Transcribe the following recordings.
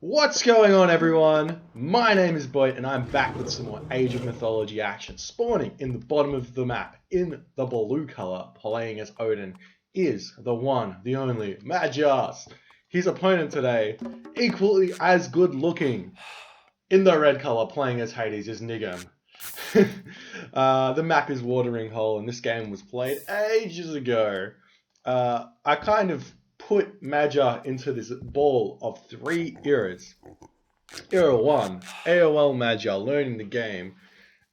What's going on, everyone? My name is Boyd and I'm back with some more Age of Mythology action. Spawning in the bottom of the map in the blue color, playing as Odin, is the one, the only, Magyar. His opponent today, equally as good looking, in the red color, playing as Hades, is Nigam. The map is Watering Hole and this game was played ages ago. I kind of put Magyar into this ball of three eras. Era 1, AOL Magyar, learning the game.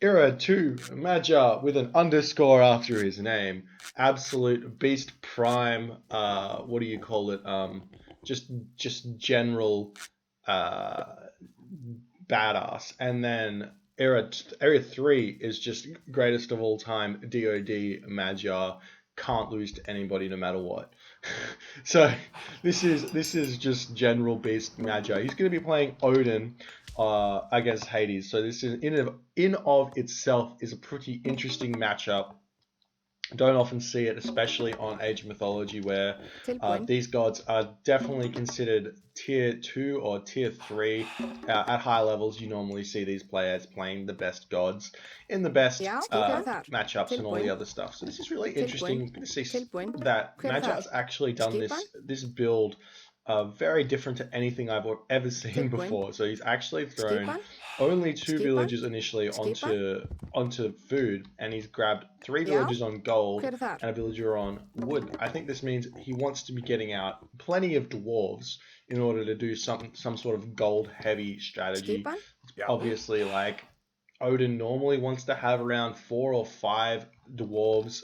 Era 2, Magyar with an underscore after his name. Absolute beast prime, what do you call it? Just general uh, badass. And then Era 3 is just greatest of all time, DOD Magyar. Can't lose to anybody no matter what. So this is just general beast Magyar. He's going to be playing Odin against Hades. So this is in of itself is a pretty interesting matchup. Don't often see it, especially on Age of Mythology, where these gods are definitely considered tier 2 or tier 3. At high levels, you normally see these players playing the best gods in the best matchups and all the other stuff. So this is really interesting. I'm going to see that Magyar's actually done this build very different to anything I've ever seen before. So he's actually thrown only 2 villagers initially onto food, and he's grabbed 3 villagers on gold and a villager on wood. I think this means he wants to be getting out plenty of dwarves in order to do some sort of gold heavy strategy. Obviously, like Odin normally wants to have around 4 or 5 dwarves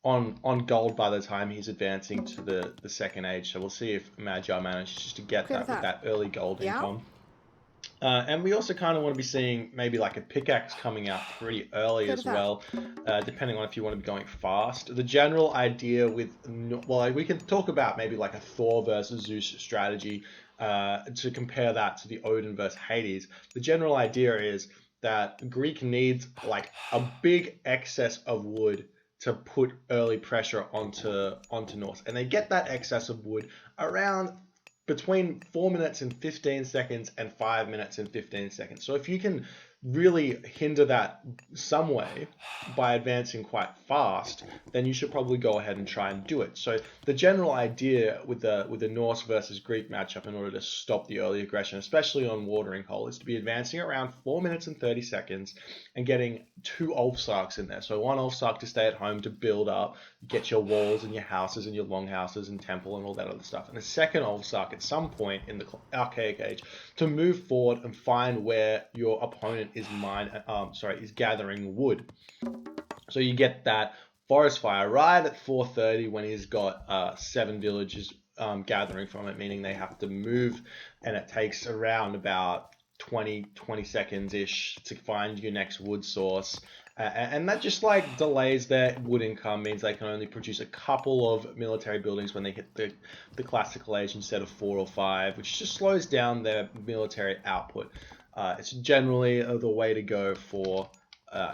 on gold by the time he's advancing to the second age. So we'll see if Magyar manages to get that with that early gold income. And we also kind of want to be seeing maybe like a pickaxe coming out pretty early as well, depending on if you want to be going fast. The general idea with, well, we can talk about maybe like a Thor versus Zeus strategy to compare that to the Odin versus Hades. The general idea is that Greek needs like a big excess of wood to put early pressure onto Norse, and they get that excess of wood around between 4 minutes and 15 seconds and 5 minutes and 15 seconds. So if you can really hinder that some way by advancing quite fast, then you should probably go ahead and try and do it. So the general idea with the Norse versus Greek matchup, in order to stop the early aggression, especially on Watering Hole, is to be advancing around 4 minutes and 30 seconds and getting 2 Ulfsarks in there. So one Ulfsark to stay at home to build up, get your walls and your houses and your longhouses and temple and all that other stuff. And a second Ulfsark at some point in the Archaic Age to move forward and find where your opponent is gathering wood. So you get that forest fire right at 4:30 when he's got 7 villages gathering from it, meaning they have to move, and it takes around about 20 seconds ish to find your next wood source. And that just like delays their wood income, means they can only produce a couple of military buildings when they hit the classical age instead of 4 or 5, which just slows down their military output. It's generally the way to go for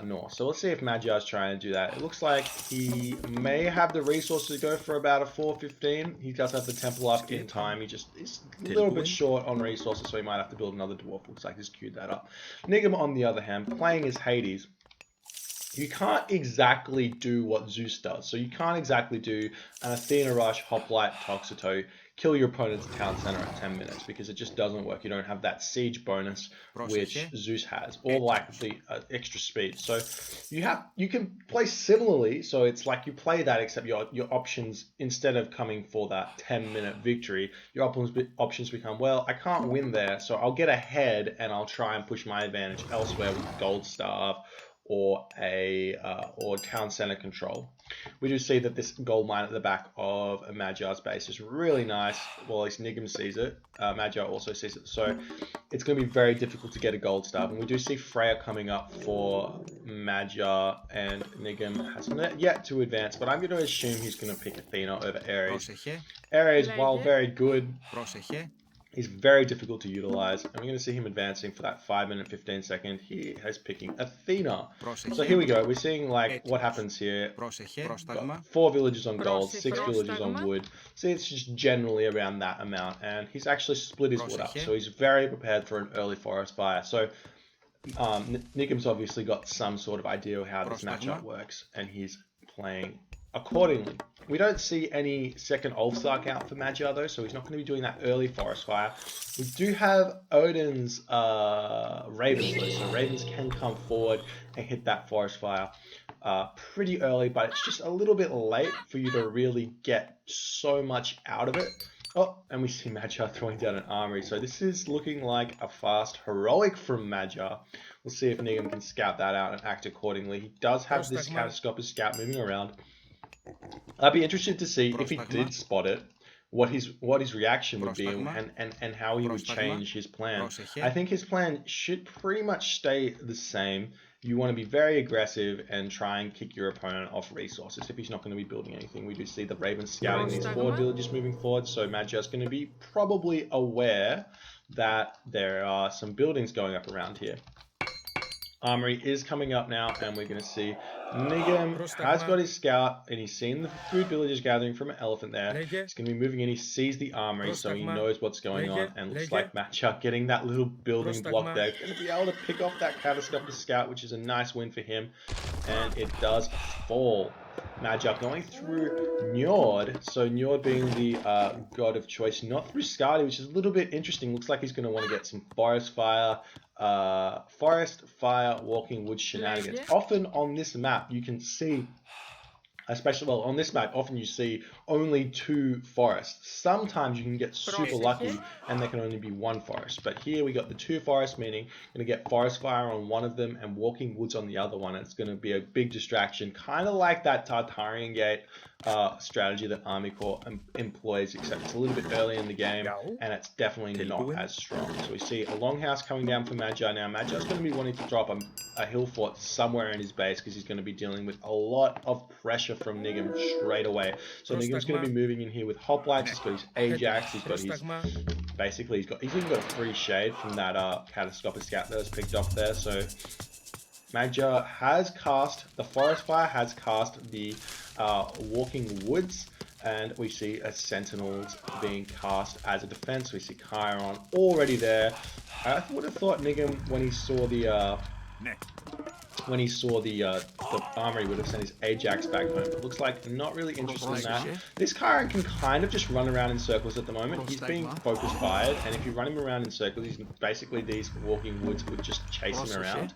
Norse. So let's see if Magyar's trying to do that. It looks like he may have the resources to go for about a 4:15. He does have the temple up in time. He's a little bit short on resources, so he might have to build another dwarf. Looks like he's queued that up. Nigam, on the other hand, playing as Hades, you can't exactly do what Zeus does. So you can't exactly do an Athena Rush, Hoplite, Toxoto, kill your opponent's town center at 10 minutes, because it just doesn't work. You don't have that siege bonus which Zeus has, or like the extra speed. So you can play similarly. So it's like you play that, except your options, instead of coming for that 10-minute victory, your options become, well, I can't win there, so I'll get ahead and I'll try and push my advantage elsewhere with Gold Starve or town center control. We do see that this gold mine at the back of Magyar's base is really nice. Well, at least Nigam sees it. Magyar also sees it. So it's going to be very difficult to get a gold star. And we do see Freya coming up for Magyar, and Nigam hasn't yet to advance, but I'm going to assume he's going to pick Athena over Ares. Ares, while very good, He's very difficult to utilize, and we're going to see him advancing for that 5 minute 15 second. He is picking Athena. So here we go. We're seeing like what happens here. Got 4 villages on gold, 6 villages on wood. See, it's just generally around that amount, and he's actually split his wood up, so he's very prepared for an early forest fire. So Nigam's obviously got some sort of idea of how this matchup works, and he's playing accordingly. We don't see any second All-Star count for Magyar though, so he's not going to be doing that early forest fire. We do have Odin's Ravens though, so Ravens can come forward and hit that forest fire pretty early, but it's just a little bit late for you to really get so much out of it. Oh, and we see Magyar throwing down an armory, so this is looking like a fast heroic from Magyar. We'll see if Nigam can scout that out and act accordingly. He does have this catastrophic scout moving around. I'd be interested to see if he did spot it, what his reaction would be and how he would change his plan. I think his plan should pretty much stay the same. You want to be very aggressive and try and kick your opponent off resources if he's not going to be building anything. We do see the Ravens scouting these forward villages moving forward, so Magyar's going to be probably aware that there are some buildings going up around here. Armory is coming up now, and we're going to see Nigam has got his scout, and he's seen the food villagers gathering from an elephant there. He's going to be moving in, he sees the armory, so he knows what's going on, and looks like Magyar getting that little building block there. Going to be able to pick off that catastrophic scout, which is a nice win for him, and it does fall. Magyar going through Njord, so Njord being the god of choice, not through Skadi, which is a little bit interesting. Looks like he's going to want to get some forest fire, walking wood shenanigans. Often on this map you can see, especially on this map, often you see only 2 forests. Sometimes you can get super lucky and there can only be 1 forest, but here we got the 2 forests, meaning going to get forest fire on one of them and walking woods on the other one. It's going to be a big distraction, kind of like that Tartarian Gate strategy that Army Corps employs, except it's a little bit early in the game and it's definitely not as strong. So we see a longhouse coming down for Magyar now. Magyar's going to be wanting to drop a hill fort somewhere in his base because he's going to be dealing with a lot of pressure from Nigam straight away. So Nigam's going to be moving in here with hoplites. He's got his Ajax, he's got his basically he's even got a free shade from that catastrophic scout that was picked up there. So Magyar has cast the forest fire, has cast the walking woods, and we see a sentinels being cast as a defense. We see Chiron already there. I would have thought Nigam, when he saw the armory, would have sent his Ajax back home, but looks like not really interested in that. This Chiron can kind of just run around in circles at the moment. He's being focus fired, and if you run him around in circles, he's basically, these walking woods would just chase him around.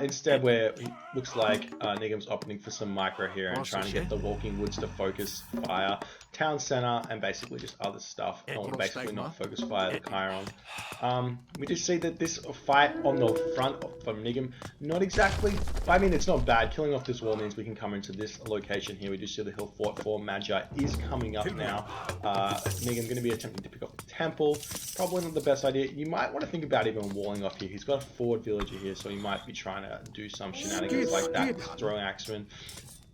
Instead, where it looks like Nigam's opting for some micro here and trying to get the walking woods to focus fire town center and basically just other stuff, or basically not focus fire the Chiron. We do see that this fight on the front from Nigam, not exactly, I mean, it's not bad. Killing off this wall means we can come into this location here. We do see the hill fort for Magyar is coming up now. Nigam going to be attempting to pick up the temple. Probably not the best idea. You might want to think about even walling off here. He's got a forward villager here, so he might be trying to do some shenanigans like that. Throwing axeman,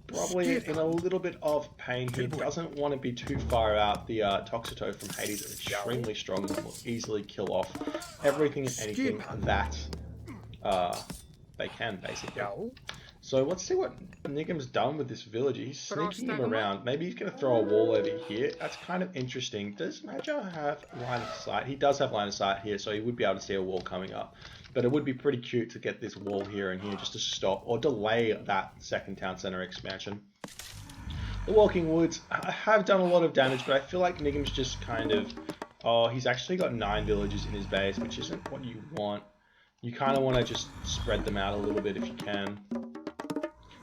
probably in a little bit of pain. He doesn't want to be too far out. The Toxito from Hades are extremely strong and will easily kill off everything and anything that they can, basically. So let's see what Nigam's done with this villager. He's sneaking him around. Maybe he's going to throw a wall over here. That's kind of interesting. Does Magyar have line of sight? He does have line of sight here, so he would be able to see a wall coming up. But it would be pretty cute to get this wall here and here just to stop or delay that second town center expansion. The walking woods have done a lot of damage, but I feel like Nigam's just kind of... Oh, he's actually got 9 villages in his base, which isn't what you want. You kind of want to just spread them out a little bit if you can.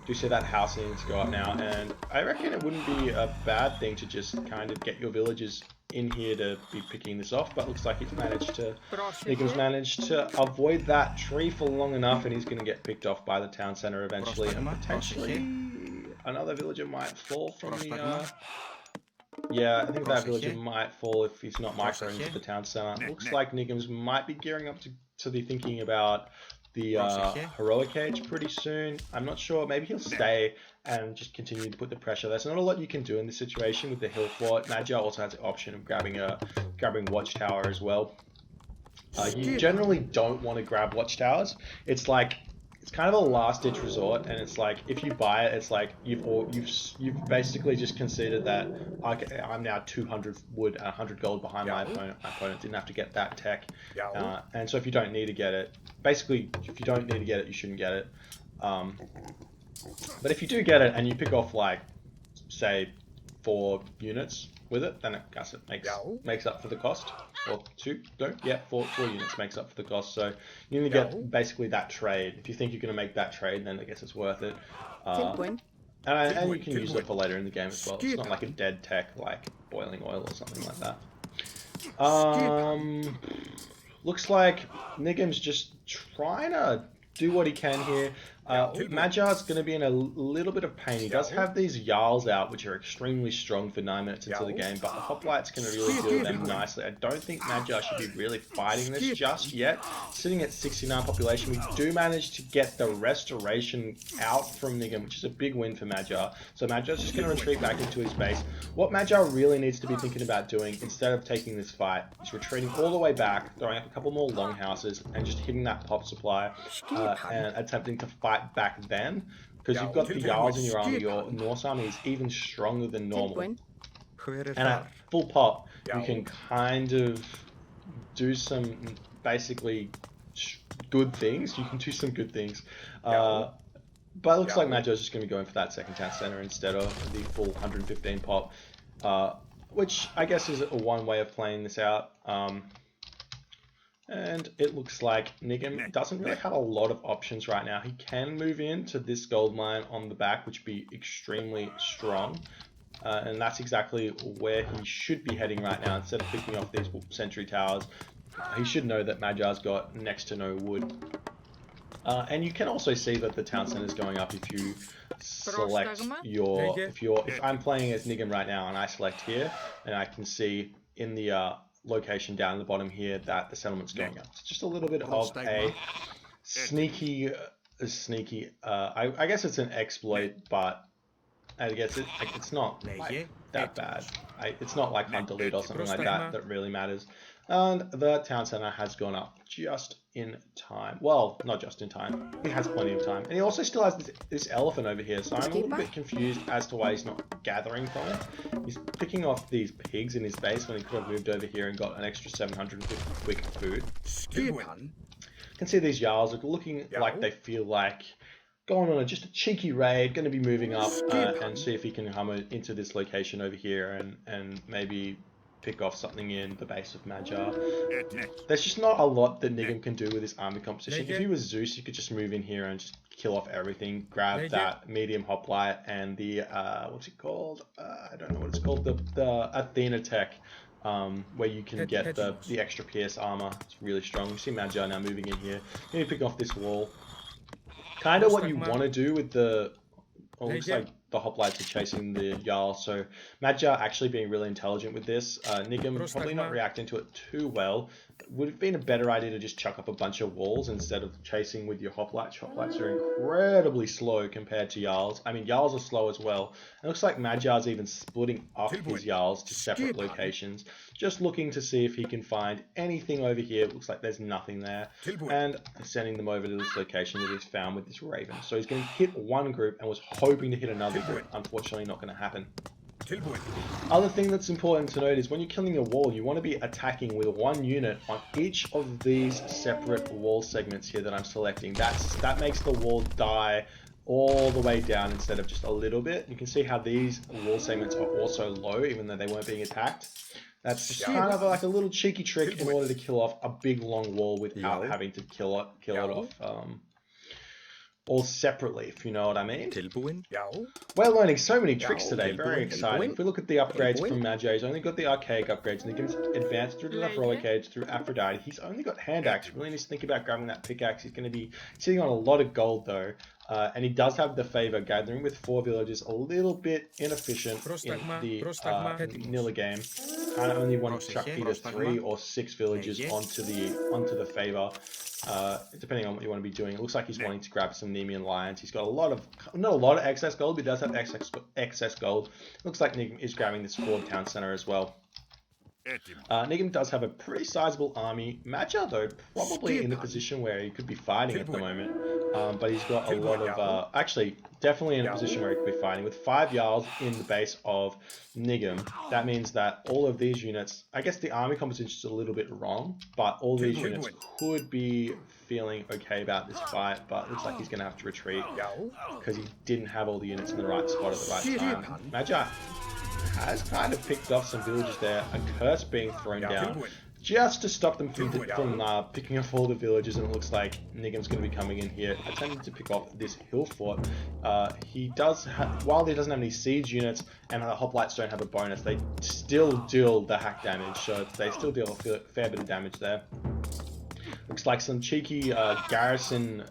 Do see that house needs to go up now, and I reckon it wouldn't be a bad thing to just kind of get your villagers in here to be picking this off, but looks like Nigam's managed to avoid that tree for long enough, and he's going to get picked off by the town center eventually, and potentially another villager might fall from the... Yeah, I think that villager might fall if he's not microing to the town center. Looks like Nigam's might be gearing up to be thinking about the heroic cage pretty soon. I'm not sure. Maybe he'll stay and just continue to put the pressure. There's not a lot you can do in this situation with the hill fort. Magyar also has the option of grabbing watchtower as well. You generally don't want to grab watchtowers. It's kind of a last-ditch resort, and it's like if you buy it, it's like you've basically just considered that I'm now 200 wood and 100 gold behind my opponent. My opponent didn't have to get that tech, and so if you don't need to get it, basically if you don't need to get it, you shouldn't get it. But if you do get it and you pick off like say 4 units with it, then it makes up for the cost. Or 2, no, yeah, 4 units makes up for the cost. So you only get basically that trade. If you think you're going to make that trade, then I guess it's worth it. And you can use it for later in the game as well. It's not like a dead tech like boiling oil or something like that. Looks like Nigam's just trying to do what he can here. Magyar's going to be in a little bit of pain. He does have these Jarls out, which are extremely strong for 9 minutes into the game, but the Hoplites can really deal with them nicely. I don't think Magyar should be really fighting this just yet. Sitting at 69 population, we do manage to get the restoration out from Nigam, which is a big win for Magyar. So Magyar's just going to retreat back into his base. What Magyar really needs to be thinking about doing, instead of taking this fight, is retreating all the way back, throwing up a couple more longhouses, and just hitting that pop supply, and attempting to fight back then, because you've got the Jarls in your army. Your Norse army is even stronger than normal, and at full pop you can kind of do some basically good things. You can do some good things, but it looks like Magyar's just going to be going for that second town center instead of the full 115 pop, which I guess is one way of playing this out. And it looks like Nigam doesn't really have a lot of options right now. He can move into this gold mine on the back, which would be extremely strong. And that's exactly where he should be heading right now. Instead of picking off these sentry towers, he should know that Magyar's got next to no wood. And you can also see that the town center is going up if you select your... If I'm playing as Nigam right now and I select here, and I can see in the... location down in the bottom here that the settlement's going up. It's just a little bit of a sneaky, I guess it's an exploit, but I guess it's not like that bad. It's not like Hunter Loot or something like that really matters. And the town center has gone up just in time. Well, not just in time. He has plenty of time. And he also still has this elephant over here, so I'm a little bit confused as to why he's not gathering from it. He's picking off these pigs in his base when he could have moved over here and got an extra 750 quick food. You can see these Jarls are looking like they feel like going on just a cheeky raid, going to be moving up and see if he can come into this location over here and maybe pick off something in the base of Magyar. There's just not a lot that Nigam can do with his army composition. If he was Zeus, you could just move in here and just kill off everything, grab that medium hoplite and the, what's it called? I don't know what it's called, the Athena tech, where you can get the extra pierce armor. It's really strong. You see Magyar now moving in here. You need to pick off this wall. Kind of what you want to do with the... Well, looks like the hoplites are chasing the Jarl, so Magyar actually being really intelligent with this. Nigam probably not reacting to it too well. Would have been a better idea to just chuck up a bunch of walls instead of chasing with your hoplites. Hoplites are incredibly slow compared to Jarls. I mean, Jarls are slow as well. It looks like Magyar's even splitting up his Jarls to separate locations, just looking to see if he can find anything over here. It looks like there's nothing there, and sending them over to this location that he's found with this Raven. So he's going to hit one group and was hoping to hit another group. Unfortunately, not going to happen. Other thing that's important to note is when you're killing a wall, you want to be attacking with one unit on each of these separate wall segments here that I'm selecting. That makes the wall die all the way down instead of just a little bit. You can see how these wall segments are also low, even though they weren't being attacked. That's just kind of like a little cheeky trick in order to kill off a big long wall without having to kill it off all separately, if you know what I mean. We're learning so many tricks today, very exciting. If we look at the upgrades from Magyar, he's only got the archaic upgrades, and he can advance through to the heroic age, through Aphrodite. He's only got hand axe, really needs to think about grabbing that pickaxe. He's going to be sitting on a lot of gold though. And he does have the favor gathering with 4 villages, a little bit inefficient in the Nilla game. Kind of only want to chuck either 3 or 6 villages onto the favor, depending on what you want to be doing. It looks like he's wanting to grab some Nemean lions. He's got not a lot of excess gold, but he does have excess gold. Looks like Nigam is grabbing this Ford town center as well. Nigam does have a pretty sizable army. Magyar, though, probably in the position where he could be fighting at the moment. But he's got a lot of... actually, definitely in a position where he could be fighting. With 5 Jarls in the base of Nigam, that means that all of these units... I guess the army composition is a little bit wrong, but all these units could be feeling okay about this fight, but it looks like he's going to have to retreat because he didn't have all the units in the right spot at the right time. Magyar has kind of picked off some villages there. A curse being thrown down just to stop them from picking off all the villages, and it looks like Nigam's going to be coming in here, attempting to pick off this hill fort. He does while he doesn't have any siege units and the hoplites don't have a bonus, they still deal the hack damage, so they still deal a fair bit of damage there. Looks like some cheeky garrison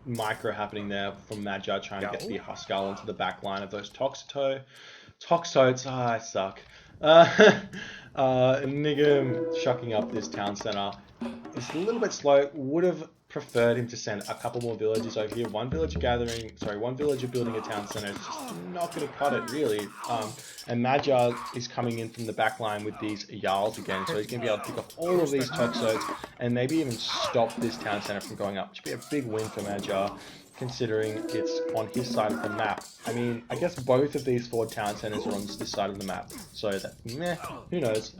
micro happening there from Magyar, trying to get the Huskal into the back line of those Toxotes. I suck. Nigam chucking up this town center. It's a little bit slow. Would have preferred him to send a couple more villages over here. One villager building a town center is just not going to cut it, really. And Magyar is coming in from the back line with these Jarls again, so he's going to be able to pick off all of these Toxotes and maybe even stop this town center from going up, which would be a big win for Magyar, considering it's on his side of the map. I mean, I guess both of these 4 town centers are on this side of the map, so that, who knows.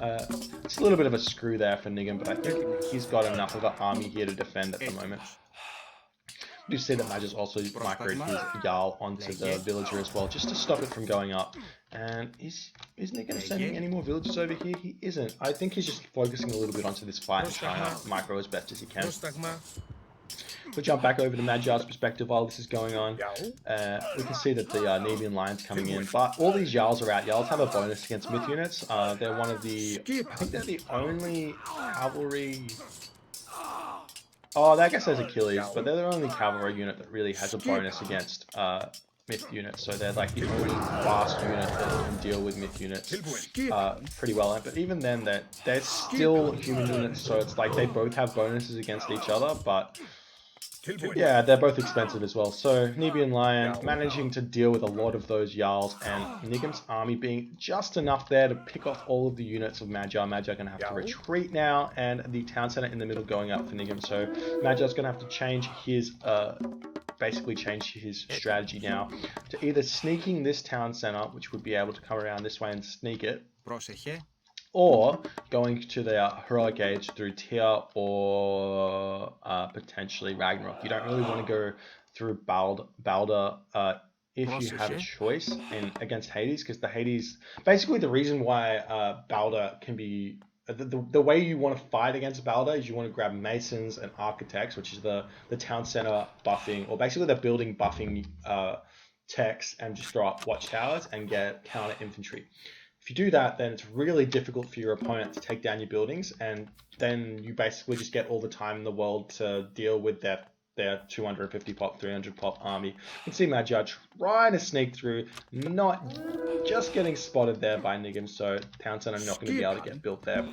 It's a little bit of a screw there for Nigam, but I think he's got enough of an army here to defend at the moment. You see that Magyar's also microed his Jarl onto the villager as well, just to stop it from going up. And is Nigam sending any more villagers over here? He isn't. I think he's just focusing a little bit onto this fight and trying to micro as best as he can. We'll jump back over to Magyar's perspective while this is going on. We can see that the Nemean lions coming in, but all these Jarls are out. Jarls have a bonus against myth units. They're one of the... I think they're the only cavalry... Oh, I guess there's Achilles, but they're the only cavalry unit that really has a bonus against myth units. So they're like the only fast unit that can deal with myth units pretty well. But even then, they're still human units, so it's like they both have bonuses against each other, but... yeah, they're both expensive as well. So, Nemean Lion managing to deal with a lot of those Jarls, and Nigam's army being just enough there to pick off all of the units of Magyar. Magyar going to have to retreat now, and the town center in the middle going up for Nigam. So, Magyar's going to have to change his, basically change his strategy now to either sneaking this town center, which would be able to come around this way and sneak it, or going to the heroic age through Tyr or potentially Ragnarok. You don't really want to go through Balder if you have a choice against Hades, because the Hades... Basically, the reason why Balder can be... The way you want to fight against Balder is you want to grab Masons and Architects, which is the town center buffing, or basically the building buffing techs, and just throw up watchtowers and get counter infantry. If you do that, then it's really difficult for your opponent to take down your buildings, and then you basically just get all the time in the world to deal with their 250 pop, 300 pop army. You can see Magyar trying to sneak through, not just getting spotted there by Nigam, so town center not going to be able to get built there.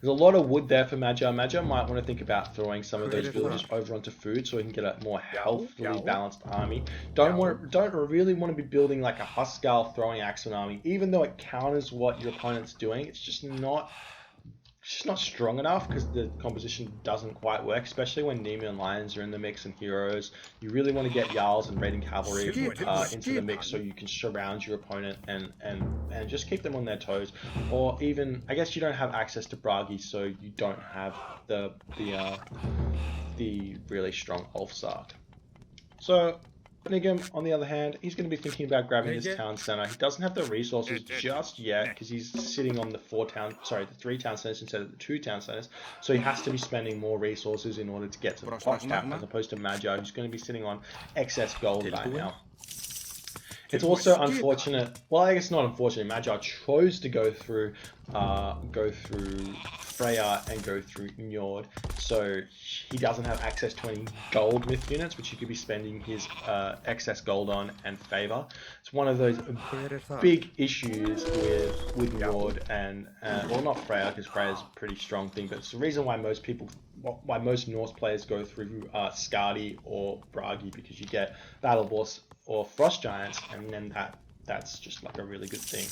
There's a lot of wood there for Magyar. Magyar might want to think about throwing some of those villagers over onto food so he can get a more healthily balanced army. Don't really want to be building like a Huskal throwing axeman army, even though it counters what your opponent's doing. It's just not strong enough because the composition doesn't quite work, especially when Nemean Lions are in the mix and heroes. You really want to get Jarls and raiding cavalry into the mix so you can surround your opponent and just keep them on their toes. Or even, I guess you don't have access to Bragi, so you don't have the really strong Ulfsark. So Nigam, on the other hand, he's going to be thinking about grabbing this town center. He doesn't have the resources just yet because he's sitting on the 3 town centers instead of the 2 town centers. So he has to be spending more resources in order to get to the pot cap, as opposed to Magyar, who's going to be sitting on excess gold right now. It's also unfortunate. Well, I guess not unfortunate. Magyar chose to go through Freya and go through Njord, so he doesn't have access to any gold myth units, which he could be spending his excess gold on and favor. It's one of those big issues with Njord and well, not Freya, because Freya's a pretty strong thing, but it's the reason why most Norse players go through Skadi or Bragi, because you get Battle Boss or Frost Giants, and then that's just like a really good thing.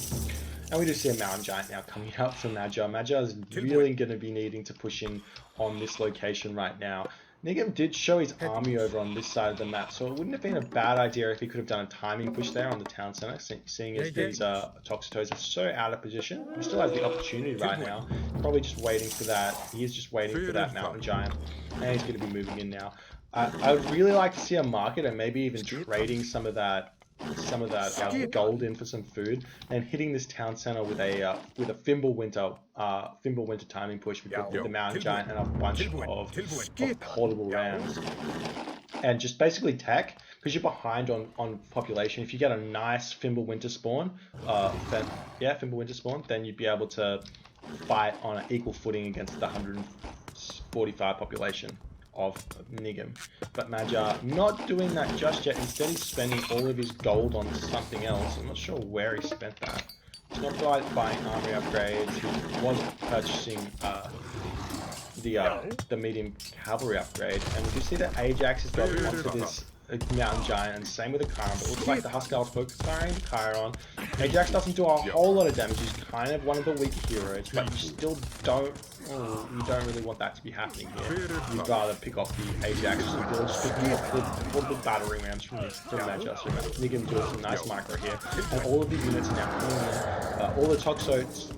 And we do see a Mountain Giant now coming up for Magyar. Magyar is really going to be needing to push in on this location right now. Nigam did show his army over on this side of the map, so it wouldn't have been a bad idea if he could have done a timing push there on the town center, seeing as these Toxotos are so out of position. He still has the opportunity right now, probably just waiting for that. He is just waiting for that Mountain Giant, and he's going to be moving in now. I would really like to see a market and maybe even trading some of that gold in for some food, and hitting this town center with a Fimbulwinter timing push with the Mountain Giant and a bunch of portable rams, and just basically tech, because you're behind on population. If you get a nice Fimbulwinter spawn, Fimbulwinter spawn, then you'd be able to fight on an equal footing against the 145 population of Nigam. But Magyar not doing that just yet. Instead, he's spending all of his gold on something else. I'm not sure where he spent that. He's not buying armory upgrades. He was purchasing the medium cavalry upgrade, and we do see that Ajax is going onto this Mountain Giant, and same with the Chiron, but it looks like the Huskarls focusing the Chiron. Ajax doesn't do a whole lot of damage. He's kind of one of the weak heroes, but you still don't really want that to be happening here. You'd rather pick off the Ajax and build, just picking up the battering rams from Magyar. So Nigam doing some nice micro here, and all of the units are now coming in. All the Toxotes.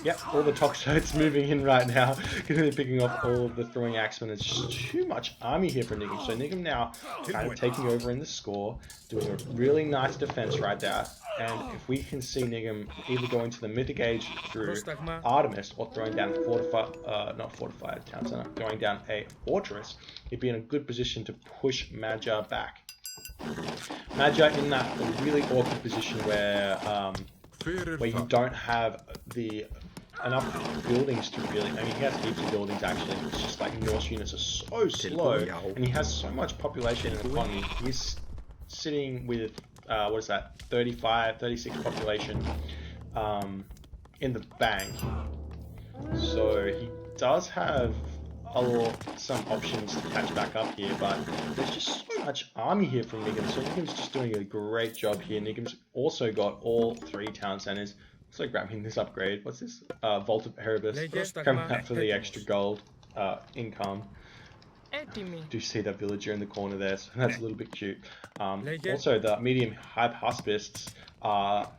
Yep, all the Toxotes moving in right now. Going to be picking off all of the throwing axemen. It's just too much army here for Nigam. So Nigam now kind of taking over in the score, doing a really nice defense right there. And if we can see Nigam either going to the mythic age through Artemis or throwing down town center, going down a fortress, he'd be in a good position to push Magyar back. Magyar in that really awkward position where you don't have enough buildings to really, he has heaps of buildings actually, it's just like Norse units are so slow, and he has so much population and economy. He's sitting with, 36 population in the bank, so he does have some options to catch back up here, but there's just so much army here from Nigam, so Nigam's just doing a great job here. Nigam's also got all 3 town centers. So grabbing this upgrade. What's this? Vault of Erebus. Coming out for the extra gold income. Do see that villager in the corner there, so that's a little bit cute. Also, the medium Hypaspists are...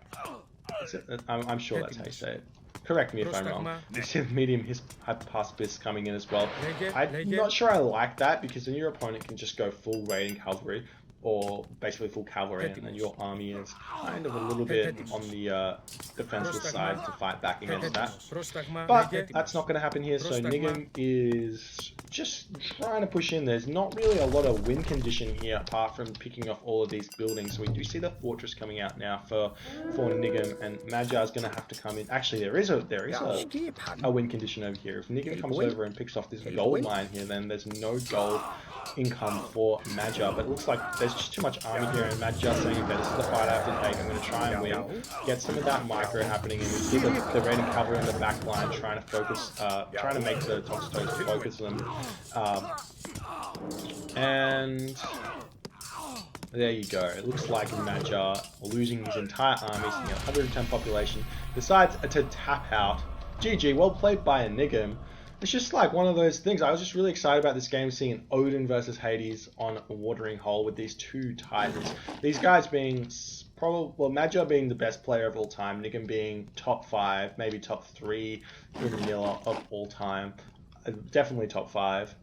I'm sure that's how you say it. Correct me if I'm wrong. You see the medium Hypaspists coming in as well. I'm not sure I like that, because then your opponent can just go full raiding cavalry, or basically full cavalry, and then your army is kind of a little bit on the defenseless side to fight back against that. But that's not going to happen here, so Nigam is just trying to push in. There's not really a lot of win condition here, apart from picking off all of these buildings. So we do see the fortress coming out now for Nigam, and Magyar is going to have to come in. Actually, there is a win condition over here. If Nigam comes over and picks off this gold mine here, then there's no gold income for Magyar, but it looks like there's just too much army here, and Magyar saying, okay, this is the fight I have to take, I'm going to try and win, get some of that micro happening, and we see the raiding cavalry in the back line trying to focus, trying to make the Toxotos focus them, and there you go. It looks like Magyar losing his entire army, seeing 110 population, decides to tap out. GG, well played by Nigam. It's just like one of those things. I was just really excited about this game, seeing Odin versus Hades on a watering hole with these 2 titans. These guys being Magyar being the best player of all time, Nigam being top 5, maybe top 3 in vanilla of all time. Definitely top 5.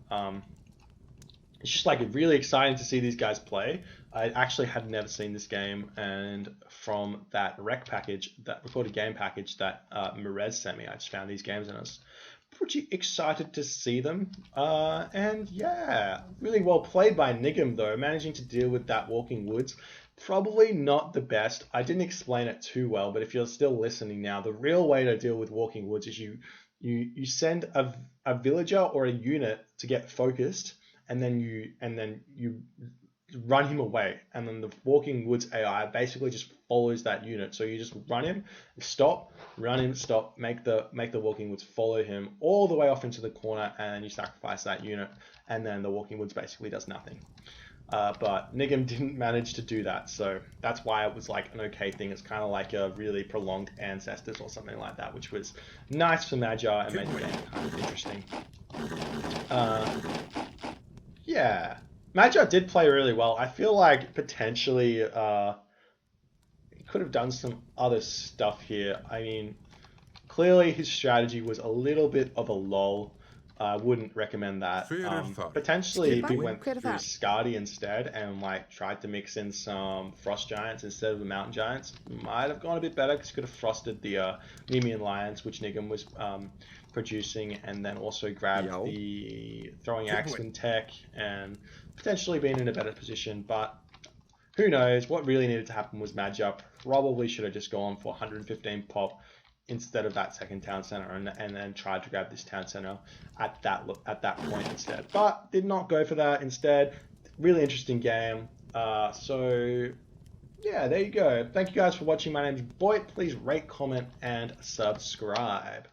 It's just like really exciting to see these guys play. I actually had never seen this game, and from that rec package, that recorded game package that Merez sent me, I just found these games and I was pretty excited to see them. And yeah, really well played by Nigam though, managing to deal with that Walking Woods probably not the best. I didn't explain it too well, but if you're still listening now, the real way to deal with walking woods is you send a villager or a unit to get focused, and then you run him away, and then the walking woods AI basically just follows that unit. So you just run him, stop, run him, stop, make the walking woods follow him all the way off into the corner, and you sacrifice that unit, and then the walking woods basically does nothing. But Nigam didn't manage to do that, so that's why it was like an okay thing. It's kind of like a really prolonged ancestors or something like that, which was nice for Magyar and made the game kind of interesting. Yeah, Magyar did play really well. I feel like potentially he could have done some other stuff here. I mean, clearly his strategy was a little bit of a lull. I wouldn't recommend that. Potentially, if he went through Skadi instead and like tried to mix in some Frost Giants instead of the Mountain Giants, might have gone a bit better because he could have frosted the Nemean Lions, which Nigam was producing, and then also grabbed the Throwing Axeman tech and potentially been in a better position. But who knows? What really needed to happen was Magyar probably should have just gone for 115 pop instead of that second town center, and then tried to grab this town center at that point instead, but did not go for that instead. Really interesting game. So yeah, there you go. Thank you guys for watching. My name's Boyd. Please rate, comment, and subscribe.